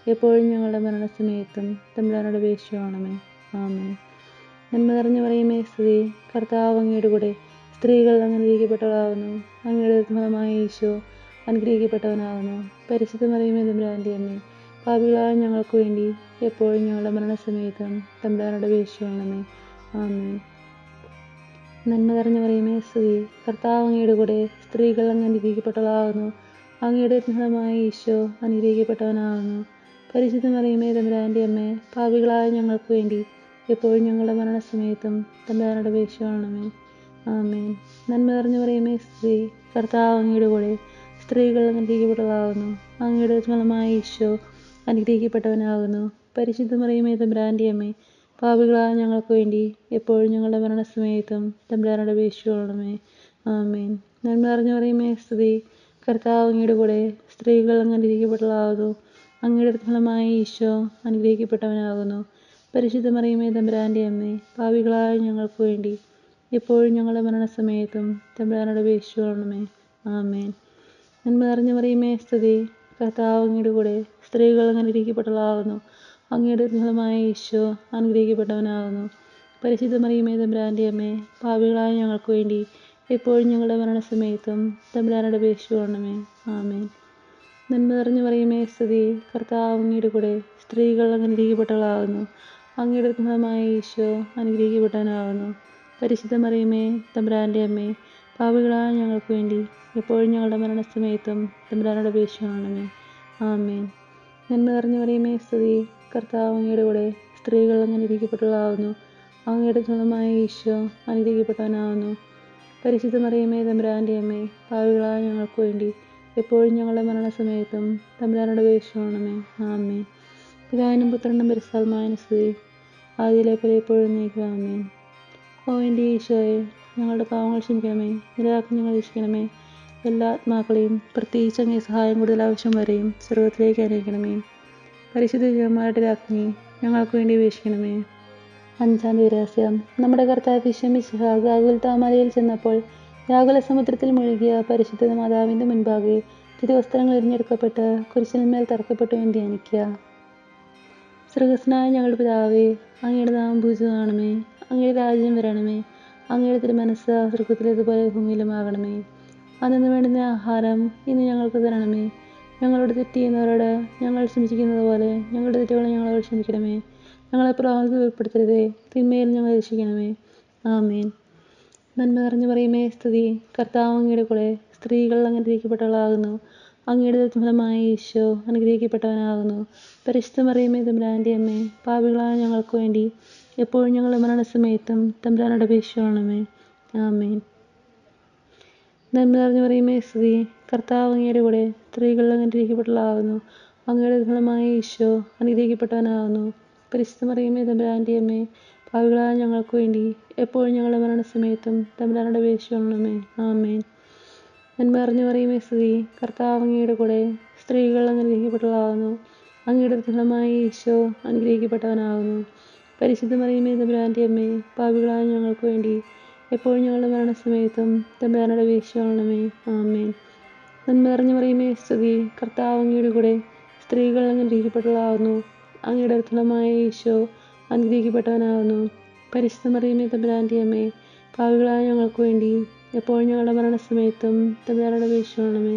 എപ്പോഴും ഞങ്ങളുടെ മരണസമയത്തും തമ്പുരാനോട് അപേക്ഷിക്കണമേ. ആമേൻ. നന്മ നിറഞ്ഞ മറിയമേ സ്തുതി. കർത്താവ് അങ്ങയുടെ കൂടെ സ്ത്രീകൾ അനുഗ്രഹിക്കപ്പെട്ടവളാകുന്നു. അങ്ങയുടെ ഫലമായ ഈശോ അനുഗ്രഹിക്കപ്പെട്ടവനാകുന്നു. പരിശുദ്ധ മറിയമേ തമ്പുരാന്റെ അമ്മേ, പാപികളായ ഞങ്ങൾക്ക് വേണ്ടി എപ്പോഴും ഞങ്ങളുടെ മരണസമയത്തും തമ്പുരാനോട് അപേക്ഷിക്കണമേ. ആമേൻ. നന്മ നിറഞ്ഞ മറിയമേ സ്തുതി. കർത്താവ് അങ്ങയുടെ കൂടെ സ്ത്രീകൾ അനുഗ്രഹിക്കപ്പെട്ടവളാകുന്നു. അങ്ങയുടെ ഫലമായ ഈശോ അനുഗ്രഹിക്കപ്പെട്ടവനാകുന്നു. പരിശുദ്ധ മറിയമേ തമ്പുരാന്റെ അമ്മേ, പാപികളായ ഞങ്ങൾക്ക് വേണ്ടി എപ്പോഴും ഞങ്ങളുടെ മരണസമയത്തും തമ്പുരാനോട് അപേക്ഷിക്കണമേ. ആമേൻ. നന്മ നിറഞ്ഞ മറിയമേ സ്തുതി. കർത്താവ് അങ്ങയുടെ കൂടെ സ്ത്രീകൾ അനുഗ്രഹിക്കപ്പെട്ടവളാകുന്നു. അങ്ങയുടെ ഫലമായ ഈശോ അനുഗ്രഹിക്കപ്പെട്ടവനാകുന്നു. പരിശുദ്ധ മറിയമേ തമ്പുരാന്റെ അമ്മേ, പാപികളായ ഞങ്ങൾക്ക് വേണ്ടി എപ്പോഴും ഞങ്ങളുടെ മരണസമയത്തും തമ്പുരാനോട് അപേക്ഷിക്കണമേ. ആമേൻ. നന്മ നിറഞ്ഞ മറിയമേ സ്തുതി. കർത്താവ് അങ്ങയുടെ കൂടെ സ്ത്രീകൾ അനുഗ്രഹിക്കപ്പെട്ടവളാകുന്നു. അങ്ങയുടെ ഫലമായ ഈശോ അനുഗ്രഹിക്കപ്പെട്ടവനാകുന്നു. പരിശുദ്ധ മറിയമേ തമ്പുരാന്റെ അമ്മേ, പാപികളായ ഞങ്ങൾക്ക് വേണ്ടി എപ്പോഴും ഞങ്ങളുടെ മരണസമയത്തും തമ്പുരാനോട് അപേക്ഷിക്കണമേ. ആമേൻ. നന്മ നിറഞ്ഞ മറിയമേ സ്തുതി. കർത്താവ് അങ്ങയുടെ കൂടെ സ്ത്രീകൾ അനുഗ്രഹിക്കപ്പെട്ടവളാകുന്നു. അങ്ങയുടെ ഫലമായ ഈശോ അനുഗ്രഹിക്കപ്പെട്ടവനാകുന്നു. പരിശുദ്ധ മറിയമേ തമ്പുരാന്റെ അമ്മേ, പാപികളായ ഞങ്ങൾക്ക് വേണ്ടി എപ്പോഴും ഞങ്ങളുടെ മരണസമയത്തും തമ്പുരാനോട് അപേക്ഷിക്കണമേ. ആമേൻ. നന്മ നിറഞ്ഞ മറിയമേ സ്തുതി. കർത്താവ് അങ്ങയുടെ കൂടെ സ്ത്രീകൾ അനുഗ്രഹിക്കപ്പെട്ടവളാകുന്നു. അങ്ങയുടെ ഫലമായ ഈശോ അനുഗ്രഹിക്കപ്പെട്ടവനാകുന്നു. പരിശുദ്ധ മറിയമേ തമ്പുരാന്റെ അമ്മേ, പാപികളായ ഞങ്ങൾക്ക് വേണ്ടി എപ്പോഴും ഞങ്ങളുടെ മരണസമയത്തും തമ്പുരാനോട് അപേക്ഷിക്കണമേ. ആമേൻ. നന്മ നിറഞ്ഞ മറിയമേ സ്തുതി. കർത്താവ് അങ്ങയുടെ കൂടെ സ്ത്രീകൾ അനുഗ്രഹിക്കപ്പെട്ടവളാകുന്നു. അങ്ങയുടെ ഫലമായ ഈശോ അനുഗ്രഹിക്കപ്പെട്ടവനാകുന്നു. പരിശുദ്ധ മറിയമേ തമ്പുരാന്റെ അമ്മേ, പാപികളായ ഞങ്ങൾക്ക് വേണ്ടി എപ്പോഴും ഞങ്ങളുടെ മരണസമയത്തും തമ്പുരാനോട് അപേക്ഷിക്കണമേ. ആമേൻ. പിതാവിനും പുത്രനും പരിശുദ്ധാത്മാവിനും സ്തുതി. ആദിയിലെ പോലെ എപ്പോഴും എന്നേക്കും. ആമേൻ. ഓ എൻ്റെ ഈശോയെ, ഞങ്ങളുടെ പാവങ്ങൾ ക്ഷമിക്കണമേ. നിരാജ്ഞ ഞങ്ങൾ രക്ഷിക്കണമേ. എല്ലാ ആത്മാക്കളെയും പ്രത്യേകിച്ച് അങ്ങേ സഹായം കൂടുതൽ ആവശ്യം വരെയും സ്വർഗ്ഗത്തിലേക്ക് അനയിക്കണമേ. പരിശുദ്ധ ജപമാലയുടെ രാജ്ഞി ഞങ്ങൾക്ക് വേണ്ടി അപേക്ഷിക്കണമേ. 5-ാം രഹസ്യം. നമ്മുടെ കർത്താവ് ഈശോ മിശിഹാ ഗാഗുൽത്താ മലയിൽ ചെന്നപ്പോൾ വ്യാകുല സമുദ്രത്തിൽ മുഴുകിയ പരിശുദ്ധ മാതാവിൻ്റെ മുൻപാകെ തിരുവസ്ത്രങ്ങൾ എറിഞ്ഞെടുക്കപ്പെട്ട് കുരിശിന്മേൽ തറക്കപ്പെട്ടു എന്ന് ധ്യാനിക്കുക. സ്വർഗ്ഗസ്ഥനായ ഞങ്ങളുടെ പിതാവേ, അങ്ങയുടെ നാമം പൂജിതമാകണമേ. അങ്ങയുടെ രാജ്യം വരണമേ. അങ്ങയുടെ തിരുമനസ്സ് സ്വർഗ്ഗത്തിലേതുപോലെ ഭൂമിയിലുമാകണമേ. അന്നു വേണ്ടുന്ന ആഹാരം ഇന്ന് ഞങ്ങൾക്ക് തരണമേ. ഞങ്ങളോട് തെറ്റ് ചെയ്യുന്നവരോട് ഞങ്ങൾ ക്ഷമിക്കുന്നത് പോലെ ഞങ്ങളുടെ തെറ്റുകൾ ഞങ്ങളോട് ക്ഷമിക്കണമേ. ഞങ്ങളെ പ്രലോഭനത്തിൽ ഉൾപ്പെടുത്തരുതേ, തിന്മയിൽ ഞങ്ങൾ രക്ഷിക്കണമേ. ആമേൻ. നന്മ നിറഞ്ഞ മറിയമേ സ്തുതി. കർത്താവ് അങ്ങയുടെ കൂടെ സ്ത്രീകൾ അനുഗ്രഹിക്കപ്പെട്ടവളാകുന്നു. അങ്ങയുടെ ഫലമായ ഈശോ അനുഗ്രഹിക്കപ്പെട്ടവനാകുന്നു. പരിശുദ്ധ മറിയമേ തമ്പുരാന്റെ അമ്മേ, പാപികളായ ഞങ്ങൾക്ക് വേണ്ടി എപ്പോഴും ഞങ്ങളുടെ മരണസമയത്തും തമ്പുരാനോട് അപേക്ഷിക്കണമേ. ആമേൻ. നന്മ നിറഞ്ഞ മറിയമേ സ്തുതി. കർത്താവ് അങ്ങയുടെ കൂടെ സ്ത്രീകൾ അനുഗ്രഹിക്കപ്പെട്ടവളാകുന്നു. അങ്ങയുടെ ഫലമായ ഈശോ അനുഗ്രഹിക്കപ്പെട്ടവനാകുന്നു. പരിശുദ്ധ മറിയമേ തമ്പുരാന്റെ അമ്മേ, പാപികളായ ഞങ്ങൾക്ക് വേണ്ടി എപ്പോഴും ഞങ്ങളുടെ മരണസമയത്തും തമ്പുരാനോട് അപേക്ഷിക്കണമേ. ആമേൻ. നന്മ നിറഞ്ഞ മറിയമേ സ്തുതി. കർത്താവ് അങ്ങയുടെ കൂടെ സ്ത്രീകൾ അനുഗ്രഹിക്കപ്പെട്ടവളാകുന്നു. അങ്ങയുടെ ഫലമായ ഈശോ അനുഗ്രഹിക്കപ്പെട്ടവനാകുന്നു. പരിശുദ്ധ മറിയമേ തമ്പുരാന്റെ അമ്മേ, പാപികളായ ഞങ്ങൾക്ക് വേണ്ടി എപ്പോഴും ഞങ്ങളുടെ മരണസമയത്തും തമ്പുരാനോട് അപേക്ഷിക്കണമേ. ആമേൻ. നന്മ നിറഞ്ഞ മറിയമേ സ്തുതി. കർത്താവ് അങ്ങയുടെ കൂടെ സ്ത്രീകൾ അനുഗ്രഹിക്കപ്പെട്ടവളാകുന്നു. അങ്ങയുടെ ഫലമായ ഈശോ അനുഗ്രഹിക്കപ്പെട്ടവനാകുന്നു. പരിശുദ്ധ മറിയമേ തമ്പുരാന്റെ അമ്മേ, പാപികളായ ഞങ്ങൾക്ക് വേണ്ടി എപ്പോഴും ഞങ്ങളുടെ മരണസമയത്തും തമ്പുരാനോട് അപേക്ഷിക്കണമേ.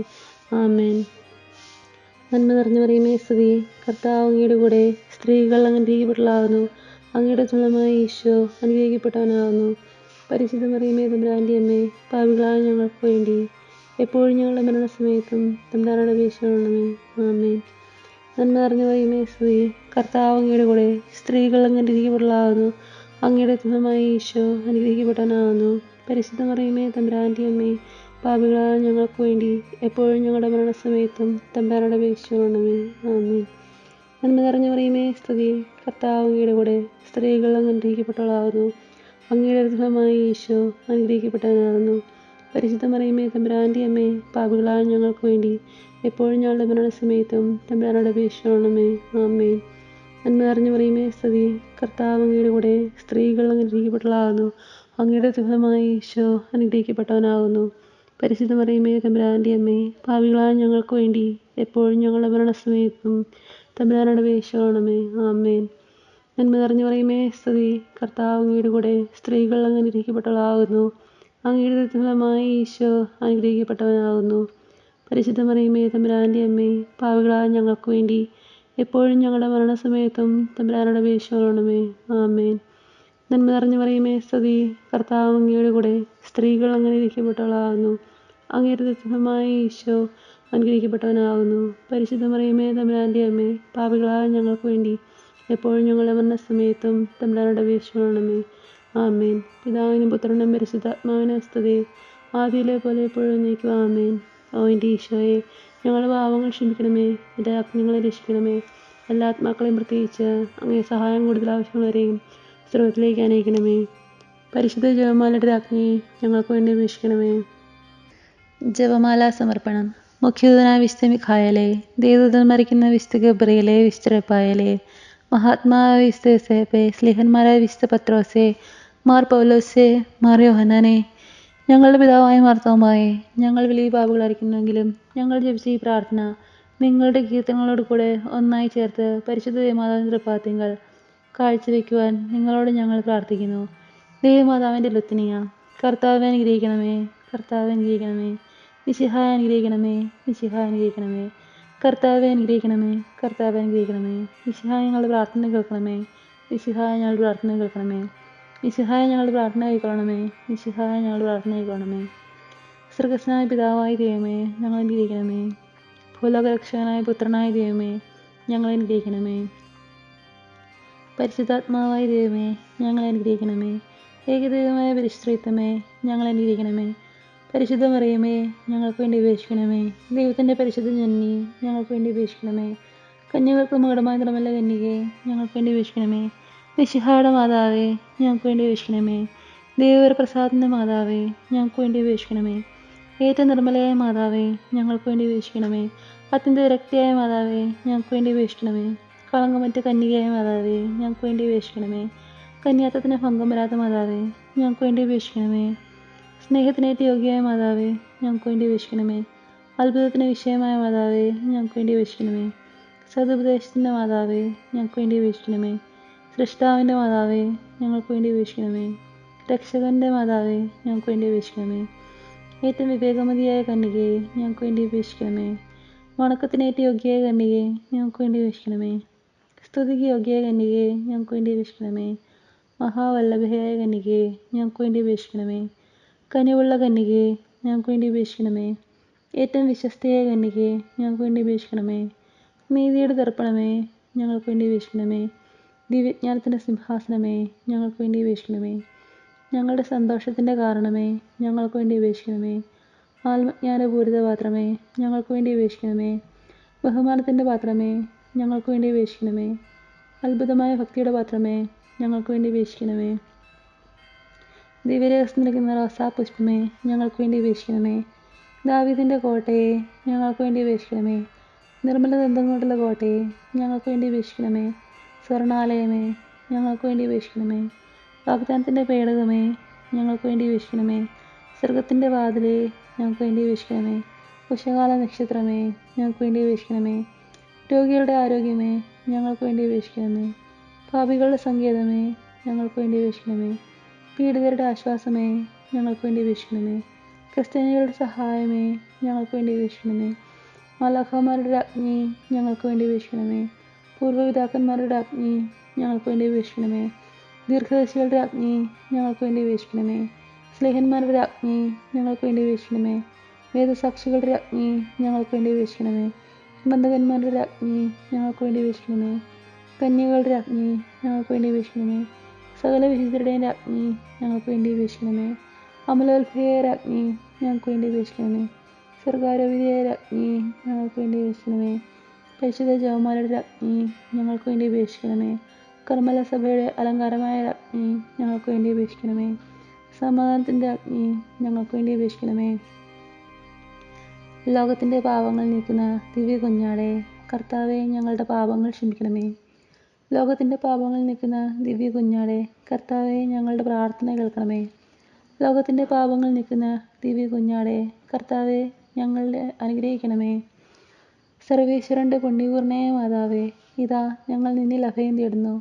ആമേൻ. നന്മ നിറഞ്ഞ മറിയമേ സ്തുതി. കർത്താവ് അങ്ങയുടെ കൂടെ സ്ത്രീകൾ അനുഗ്രഹിക്കപ്പെട്ടവളാകുന്നു. അങ്ങയുടെ ഫലമായ ഈശോ അനുഗ്രഹിക്കപ്പെട്ടവനാകുന്നു. പരിശുദ്ധ മറിയമേ തമ്പുരാന്റെ അമ്മേ, പാപികളായ ഞങ്ങൾക്ക് വേണ്ടി എപ്പോഴും ഞങ്ങളുടെ മരണസമയത്തും തമ്പുരാനോട് അപേക്ഷിക്കണമേ. ആമേൻ. നന്മ നിറഞ്ഞ മറിയമേ സ്തുതി. കർത്താവ് അങ്ങയുടെ കൂടെ സ്ത്രീകൾ അനുഗ്രഹിക്കപ്പെട്ടവളാകുന്നു. അങ്ങയുടെ ഫലമായ ഈശോ അനുഗ്രഹിക്കപ്പെട്ടവനാകുന്നു. പരിശുദ്ധ മറിയമേ തമ്പുരാന്റെ അമ്മേ, പാപികളായ ഞങ്ങൾക്ക് വേണ്ടി എപ്പോഴും ഞങ്ങളുടെ മരണസമയത്തും തമ്പുരാനോട് അപേക്ഷിക്കണമേ. ആമേൻ. നന്മ നിറഞ്ഞ മറിയമേ സ്തുതി. കർത്താവ് അങ്ങയുടെ കൂടെ സ്ത്രീകൾ അനുഗ്രഹിക്കപ്പെട്ടവളാകുന്നു. അങ്ങയുടെ ഫലമായ ഈശോ അനുഗ്രഹിക്കപ്പെട്ടവനാകുന്നു. പരിശുദ്ധ മറിയമേ തമ്പുരാന്റെ അമ്മേ, പാപികളായ ഞങ്ങൾക്ക് വേണ്ടി എപ്പോഴും ഞങ്ങളുടെ മരണസമയത്തും തമ്പുരാനോട് അപേക്ഷിക്കണമേ. ആമേൻ. നന്മ നിറഞ്ഞ മറിയമേ സ്തുതി. കർത്താവ് അങ്ങയുടെ കൂടെ സ്ത്രീകൾ അനുഗ്രഹിക്കപ്പെട്ടവളാകുന്നു. അങ്ങയുടെ ഫലമായി ഈശോ അനുഗ്രഹിക്കപ്പെട്ടവനാകുന്നു. പരിശുദ്ധ മറിയമേ തമ്പുരാൻ്റെ അമ്മേ, പാപികളായ ഞങ്ങൾക്ക് വേണ്ടി എപ്പോഴും ഞങ്ങളുടെ മരണസമയത്തും തമ്പുരാനോട് അപേക്ഷിക്കണമേ. ആമേൻ. നന്മ നിറഞ്ഞു മറിയമേ സ്തുതി, കർത്താവ് അങ്ങയുടെ കൂടെ സ്ത്രീകൾ അങ്ങ് അനുഗ്രഹിക്കപ്പെട്ടവളാകുന്നു. അങ്ങയുടെ ഫലമായി ഈശോ അനുഗ്രഹിക്കപ്പെട്ടവനാകുന്നു. പരിശുദ്ധ മറിയമേ തമ്പുരാൻ്റെ അമ്മേ, പാപികളായ ഞങ്ങൾക്ക് വേണ്ടി എപ്പോഴും ഞങ്ങളുടെ മരണസമയത്തും തമ്പുരാനോട് അപേക്ഷിക്കണമേ. ആമേൻ. നന്മ നിറഞ്ഞു മറിയമേ സ്തുതി, കർത്താവ് അങ്ങയുടെ കൂടെ സ്ത്രീകൾ അങ്ങ് അനുഗ്രഹിക്കപ്പെട്ടവളാകുന്നു. അങ്ങയുടെ ഫലമായി ഈശോ അനുഗ്രഹിക്കപ്പെട്ടവനാകുന്നു. പരിശുദ്ധ മറിയമേ തമ്പുരാൻ്റെ അമ്മേ, പാപികളായ ഞങ്ങൾക്ക് വേണ്ടി എപ്പോഴും ഞങ്ങളുടെ മരണസമയത്തും തമ്പുരാനോട് അപേക്ഷിക്കണമേ. ആമേൻ. പിതാവിനും പുത്രനും പരിശുദ്ധാത്മാവിനും സ്തുതി, ആദിയിലെ പോലെ എപ്പോഴും നീക്കും. ആമേൻ. ഓ എൻ്റെ ഈശോയെ, ഞങ്ങളുടെ പാപങ്ങൾ ക്ഷമിക്കണമേ, എൻ്റെ ആത്മാക്കളെ രക്ഷിക്കണമേ. എല്ലാ ആത്മാക്കളെയും പ്രത്യേകിച്ച് അങ്ങേ സഹായം കൂടുതൽ ആവശ്യമുള്ളവരെയും സ്രോതത്തിലേക്ക് അനയിക്കണമേ. പരിശുദ്ധ ജപമാലയുടെ രാജ്ഞി ഞങ്ങൾക്ക് വേണ്ടി അപേക്ഷിക്കണമേ. ജപമാല സമർപ്പണം. മുഖ്യദൂതനായ വിശുദ്ധ മിഖായേലേ, ദേവദൂതൻ മരിക്കുന്ന വിശുദ്ധ ഗബ്രിയേലേ, വിശുദ്ധ റഫായേലേ, മഹാത്മാവായ വിശുദ്ധ യോസേപ്പേ, സ്ലീഹന്മാരായ വിശുദ്ധ പത്രോസേ, മാർ പൗലോസേ, മാർ യോഹന്നാനേ, ഞങ്ങളുടെ പിതാവായ മാർത്തോമായേ, ഞങ്ങൾ വലിയ പാപികളായിരിക്കുന്നെങ്കിലും ഞങ്ങൾ ജപിച്ച ഈ പ്രാർത്ഥന നിങ്ങളുടെ കീർത്തനങ്ങളോട് കൂടെ ഒന്നായി ചേർത്ത് പരിശുദ്ധ ദേവമാതാവിൻ്റെ തൃപ്പാദത്തിങ്കൽ കാഴ്ചവെക്കുവാൻ നിങ്ങളോട് ഞങ്ങൾ പ്രാർത്ഥിക്കുന്നു. ദേവമാതാവിൻ്റെ ലുത്തിനിയ. കർത്താവെ അനുഗ്രഹിക്കണമേ, കർത്താവെ അനുഗ്രഹിക്കണമേ. മിശിഹായെ അനുഗ്രഹിക്കണമേ, മിശിഹായെ അനുഗ്രഹിക്കണമേ. കർത്താവെ അനുഗ്രഹിക്കണമേ, കർത്താവെ അനുഗ്രഹിക്കണമേ. മിശിഹായ ഞങ്ങളുടെ പ്രാർത്ഥന കേൾക്കണമേ, മിശിഹായ ഞങ്ങളുടെ പ്രാർത്ഥന കേൾക്കണമേ. മിശിഹായ ഞങ്ങളുടെ പ്രാർത്ഥന കൈക്കൊള്ളണമേ, മിശിഹായ ഞങ്ങളുടെ പ്രാർത്ഥന കൈക്കൊള്ളണമേ. സ്വർഗ്ഗസ്ഥനായ പിതാവായ ദൈവമേ, ഞങ്ങൾ അനുഗ്രഹിക്കണമേ. ഭൂലോകരക്ഷകനായ പുത്രനായ ദൈവമേ, ഞങ്ങൾ അനുഗ്രഹിക്കണമേ. പരിശുദ്ധാത്മാവായ ദൈവമേ, ഞങ്ങളെ അനുഗ്രഹിക്കണമേ. ഏകദൈവമായ പരിശുദ്ധത്വമേ, ഞങ്ങളെ അനുഗ്രഹിക്കണമേ. പരിശുദ്ധ മറിയമേ, ഞങ്ങൾക്ക് വേണ്ടി അപേക്ഷിക്കണമേ. ദൈവത്തിൻ്റെ പരിശുദ്ധ ജനനി, ഞങ്ങൾക്ക് വേണ്ടി അപേക്ഷിക്കണമേ. കന്യകൾക്ക് മകുടമായ നിർമ്മല കന്യകേ, ഞങ്ങൾക്ക് വേണ്ടി അപേക്ഷിക്കണമേ. മിശിഹായുടെ മാതാവേ, ഞങ്ങൾക്ക് വേണ്ടി അപേക്ഷിക്കണമേ. ദൈവപ്രസാദത്തിൻ്റെ മാതാവേ, ഞങ്ങൾക്ക് വേണ്ടി അപേക്ഷിക്കണമേ. ഏറ്റവും നിർമ്മലയായ മാതാവേ, ഞങ്ങൾക്ക് വേണ്ടി അപേക്ഷിക്കണമേ. അത്യന്ത വിരക്തിയായ മാതാവേ, ഞങ്ങൾക്ക് വേണ്ടി അപേക്ഷിക്കണമേ. കളങ്കമറ്റ കന്യകയായ മാതാവേ, ഞങ്ങൾക്ക് വേണ്ടി അപേക്ഷിക്കണമേ. കന്യാത്വത്തിന് ഭംഗം വരാത്ത മാതാവേ, ഞങ്ങൾക്ക് വേണ്ടി അപേക്ഷിക്കണമേ. സ്നേഹത്തിനേറ്റ് യോഗ്യയായ മാതാവേ, ഞങ്ങൾക്ക് വേണ്ടി അപേക്ഷിക്കണമേ. അത്ഭുതത്തിന് വിഷയമായ മാതാവേ, ഞങ്ങൾക്ക് വേണ്ടി അപേക്ഷിക്കണമേ. സതുപദേശത്തിൻ്റെ മാതാവേ, ഞങ്ങൾക്ക് വേണ്ടി അപേക്ഷിക്കണമേ. സൃഷ്ടാവിൻ്റെ മാതാവേ, ഞങ്ങൾക്ക് വേണ്ടി അപേക്ഷിക്കണമേ. രക്ഷകൻ്റെ മാതാവേ, ഞങ്ങൾക്ക് വേണ്ടി അപേക്ഷിക്കണമേ. ഏറ്റവും വിവേകമതിയായ കന്യകയെ, ഞങ്ങൾക്ക് വേണ്ടി അപേക്ഷിക്കണമേ. വണക്കത്തിനേറ്റ് യോഗ്യയായ കന്യകയെ, ഞങ്ങൾക്ക് വേണ്ടി അപേക്ഷിക്കണമേ. സ്തുതിക്ക് യോഗ്യയായ കന്യകയെ, ഞങ്ങൾക്ക് വേണ്ടി അപേക്ഷിക്കണമേ. മഹാവല്ലഭയായ കന്യകയെ, ഞങ്ങൾക്ക് വേണ്ടി അപേക്ഷിക്കണമേ. കനിവുള്ള കന്യകയെ, ഞങ്ങൾക്ക് വേണ്ടി അപേക്ഷിക്കണമേ. ഏറ്റവും വിശ്വസ്തയായ കന്യകയെ, ഞങ്ങൾക്ക് വേണ്ടി അപേക്ഷിക്കണമേ. നീതിയുടെ ദർപ്പണമേ, ഞങ്ങൾക്ക് വേണ്ടി അപേക്ഷിക്കണമേ. ദിവ്യജ്ഞാനത്തിൻ്റെ സിംഹാസനമേ, ഞങ്ങൾക്ക് വേണ്ടി അപേക്ഷിക്കണമേ. ഞങ്ങളുടെ സന്തോഷത്തിൻ്റെ കാരണമേ, ഞങ്ങൾക്ക് വേണ്ടി അപേക്ഷിക്കണമേ. ആത്മജ്ഞാനപൂരിത പാത്രമേ, ഞങ്ങൾക്ക് വേണ്ടി അപേക്ഷിക്കണമേ. ബഹുമാനത്തിൻ്റെ പാത്രമേ, ഞങ്ങൾക്ക് വേണ്ടി അപേക്ഷിക്കണമേ. അത്ഭുതമായ ഭക്തിയുടെ പാത്രമേ, ഞങ്ങൾക്ക് വേണ്ടി അപേക്ഷിക്കണമേ. ദിവ്യരഹസ്യം നിൽക്കുന്ന റോസാപുഷ്പമേ, ഞങ്ങൾക്ക് വേണ്ടി അപേക്ഷിക്കണമേ. ദാവീദിൻ്റെ കോട്ടയെ, ഞങ്ങൾക്ക് വേണ്ടി അപേക്ഷിക്കണമേ. നിർമ്മല ദന്തം കൊണ്ടുള്ള കോട്ടയെ, ഞങ്ങൾക്ക് വേണ്ടി അപേക്ഷിക്കണമേ. സ്വർണാലയമേ, ഞങ്ങൾക്ക് വേണ്ടി അപേക്ഷിക്കണമേ. വാഗ്ദാനത്തിൻ്റെ പേടകമേ, ഞങ്ങൾക്ക് വേണ്ടി അപേക്ഷിക്കണമേ. സ്വർഗത്തിൻ്റെ വാതിലേ, ഞങ്ങൾക്ക് വേണ്ടി അപേക്ഷിക്കണമേ. ഉഷകാല നക്ഷത്രമേ, ഞങ്ങൾക്ക് വേണ്ടി അപേക്ഷിക്കണമേ. രോഗികളുടെ ആരോഗ്യമേ, ഞങ്ങൾക്ക് വേണ്ടി അപേക്ഷിക്കണമേ. പാപികളുടെ സങ്കേതമേ, ഞങ്ങൾക്ക് വേണ്ടി അപേക്ഷിക്കണമേ. പീഡിതരുടെ ആശ്വാസമേ, ഞങ്ങൾക്ക് വേണ്ടി അപേക്ഷിക്കണമേ. ക്രിസ്ത്യാനികളുടെ സഹായമേ, ഞങ്ങൾക്ക് വേണ്ടി അപേക്ഷിക്കണമേ. മാലാഖമാരുടെ രാജ്ഞി, ഞങ്ങൾക്ക് വേണ്ടി അപേക്ഷിക്കണമേ. പൂർവ്വപിതാക്കന്മാരുടെ രാജ്ഞി, ഞങ്ങൾക്ക് വേണ്ടി അപേക്ഷിക്കണമേ. ദീർഘദർശികളുടെ രാജ്ഞി, ഞങ്ങൾക്ക് വേണ്ടി അപേക്ഷിക്കണമേ. സ്ലേഹന്മാരുടെ രാജ്ഞി, ഞങ്ങൾക്ക് വേണ്ടി അപേക്ഷിക്കണമേ. വേദസാക്ഷികളുടെ രാജ്ഞി, ഞങ്ങൾക്ക് വേണ്ടി അപേക്ഷിക്കണമേ. ബന്ധകന്മാരുടെ രാജ്ഞി, ഞങ്ങൾക്ക് വേണ്ടി അപേക്ഷിക്കണമേ. കന്യകളുടെ രാജ്ഞി, ഞങ്ങൾക്ക് വേണ്ടി അപേക്ഷിക്കണമേ. സകല വിശുദ്ധരുടെയും രാജ്ഞി, ഞങ്ങൾക്ക് വേണ്ടി അപേക്ഷിക്കണമേ. അമലോത്ഭയായ രാജ്ഞി, ഞങ്ങൾക്ക് വേണ്ടി അപേക്ഷിക്കണമേ. സ്വർഗാരോപിതയായ രാജ്ഞി, ഞങ്ങൾക്ക് വേണ്ടി അപേക്ഷിക്കണമേ. പരിശുദ്ധ ജപമാലയുടെ രാജ്ഞി, ഞങ്ങൾക്ക് വേണ്ടി അപേക്ഷിക്കണമേ. കർമ്മല സഭയുടെ അലങ്കാരമായ രാജ്ഞി, ഞങ്ങൾക്ക് വേണ്ടി അപേക്ഷിക്കണമേ. സമാധാനത്തിൻ്റെ രാജ്ഞി, ഞങ്ങൾക്ക് വേണ്ടി അപേക്ഷിക്കണമേ. ലോകത്തിൻ്റെ പാപങ്ങൾ നീക്കുന്ന ദിവ്യ കുഞ്ഞാടേ, കർത്താവെ ഞങ്ങളുടെ പാപങ്ങൾ ക്ഷമിക്കണമേ. ലോകത്തിൻ്റെ പാപങ്ങൾ നീക്കുന്ന ദിവ്യ കുഞ്ഞാടേ, കർത്താവെ ഞങ്ങളുടെ പ്രാർത്ഥന കേൾക്കണമേ. ലോകത്തിൻ്റെ പാപങ്ങൾ നീക്കുന്ന ദിവ്യ കുഞ്ഞാടെ കർത്താവെ ഞങ്ങളെ അനുഗ്രഹിക്കണമേ. സർവേശ്വരൻ്റെ പുണ്യപൂർണ്ണയായ മാതാവേ, ഇതാ ഞങ്ങൾ നിന്നിൽ അഭയം തേടുന്നു.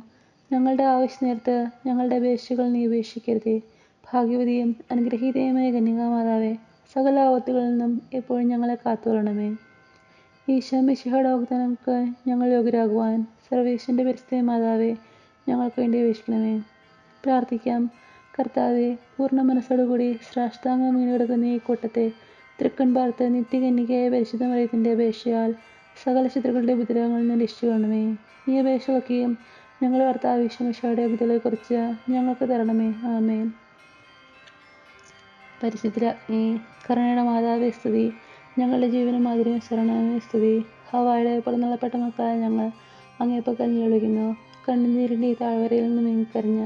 ഞങ്ങളുടെ ആവശ്യനേരത്ത് ഞങ്ങളുടെ അപേക്ഷകൾ നീ ഉപേക്ഷിക്കരുതേ. ഭാഗ്യവതിയും അനുഗ്രഹീതയുമായ കന്യകാമാതാവേ, സകല ആപത്തുകളിൽ നിന്നും എപ്പോഴും ഞങ്ങളെ കാത്തുകൊള്ളണമേ. ഈശോ മിശിഹായുടെ വാഗ്ദാനങ്ങൾക്ക് ഞങ്ങൾ യോഗ്യരാകുവാൻ സർവേശ്വരൻ്റെ പരിശുദ്ധ മാതാവേ, ഞങ്ങൾക്ക് വേണ്ടി അപേക്ഷിക്കണമേ. പ്രാർത്ഥിക്കാം. കർത്താവെ, പൂർണ്ണ മനസ്സോടുകൂടി സാഷ്ടാംഗം വീണ് കിടക്കുന്ന ഈ കൂട്ടത്തെ തൃക്കൺ പാർത്ത് നിത്യകന്യകയായ പരിശുദ്ധ മറിയത്തിൻ്റെ അപേക്ഷയാൽ സകല ശത്രുക്കളുടെ ഉപദ്രവങ്ങളിൽ നിന്ന് രക്ഷിക്കണമേ. ഈ അപേക്ഷകളൊക്കെയും ഞങ്ങളുടെ കർത്താവ് ഈശോ മിശിഹായുടെ ബുദ്ധികളെക്കുറിച്ച് ഞങ്ങൾക്ക് തരണമേ. ആമേൻ. പരിശുദ്ധ രാജ്ഞി, കരുണയുടെ മാതാവേ സ്തുതി. ഞങ്ങളുടെ ജീവനും മാധുര്യവും ശരണമേ സ്തുതി. ഹവ്വായുടെ പുറന്തള്ളപ്പെട്ട മക്കളായ ഞങ്ങൾ അങ്ങേപ്പക്കൽ നിലവിളിക്കുന്നു. കണ്ണുനീരിൻ്റെ ഈ താഴ്വരയിൽ നിന്ന് നീങ്ങിക്കരഞ്ഞ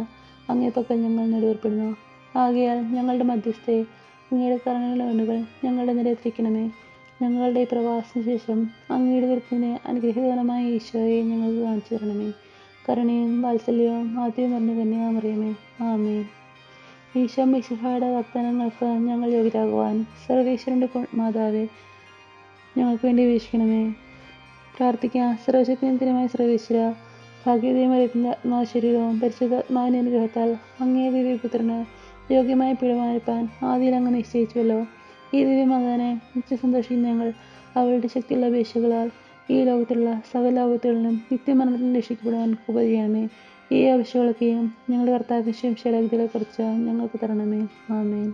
അങ്ങേപ്പക്കൽ ഞങ്ങൾ നെടുവേർപ്പെടുന്നു. ആകയാൽ ഞങ്ങളുടെ മധ്യസ്ഥെ, അങ്ങയുടെ കരുണയുടെ കണ്ണുകൾ ഞങ്ങളുടെ നിരത്തിരിക്കണമേ. ഞങ്ങളുടെ ഈ പ്രവാസത്തിന് ശേഷം അങ്ങയുടെ ദുരിതത്തിന് അനുഗ്രഹീതമായ ഈശോയെ ഞങ്ങൾക്ക് കാണിച്ചു തരണമേ. കരുണയും വാത്സല്യവും ആദ്യം നിറഞ്ഞ കന്യകാമറിയമേ, ആമേൻ. ഈശോ മിശിഹായുടെ വാഗ്ദാനങ്ങൾക്ക് ഞങ്ങൾ യോഗ്യരാകുവാൻ സർവേശ്വരൻ്റെ മാതാവേ, ഞങ്ങൾക്ക് വേണ്ടി അപേക്ഷിക്കണമേ. പ്രാർത്ഥിക്കാം. സർവശക്തിനിത്യമായ സർവേശ്വര, ഭാഗ്യവതിയായ മറിയത്തിൻ്റെ ആത്മാവ് ശരീരവും പരിശുദ്ധാത്മാവിൻ്റെ അനുഗ്രഹത്താൽ അങ്ങേ ദിവ്യപുത്രന് യോഗ്യമായ പീഠമായിരിക്കാൻ ആദിയിൽ അങ്ങ് നിശ്ചയിച്ചുവല്ലോ. ഈ ദിവ്യമാതാവിനെ നിത്യസന്തോഷിക്കുന്ന ഞങ്ങൾ അവളുടെ ശക്തിയുള്ള അപേക്ഷകളാൽ ഈ ലോകത്തിലുള്ള സകല ആപത്തുകളിലും നിത്യമരണത്തിൽ രക്ഷിക്കപ്പെടുവാൻ കൃപ ചെയ്യണമേ. ഈ അപേക്ഷകളൊക്കെയും ഞങ്ങളുടെ കർത്താവ് ഈശോ മിശിഹായുടെ വിധികളെക്കുറിച്ച് ഞങ്ങൾക്ക് തരണമേ. ആമേൻ.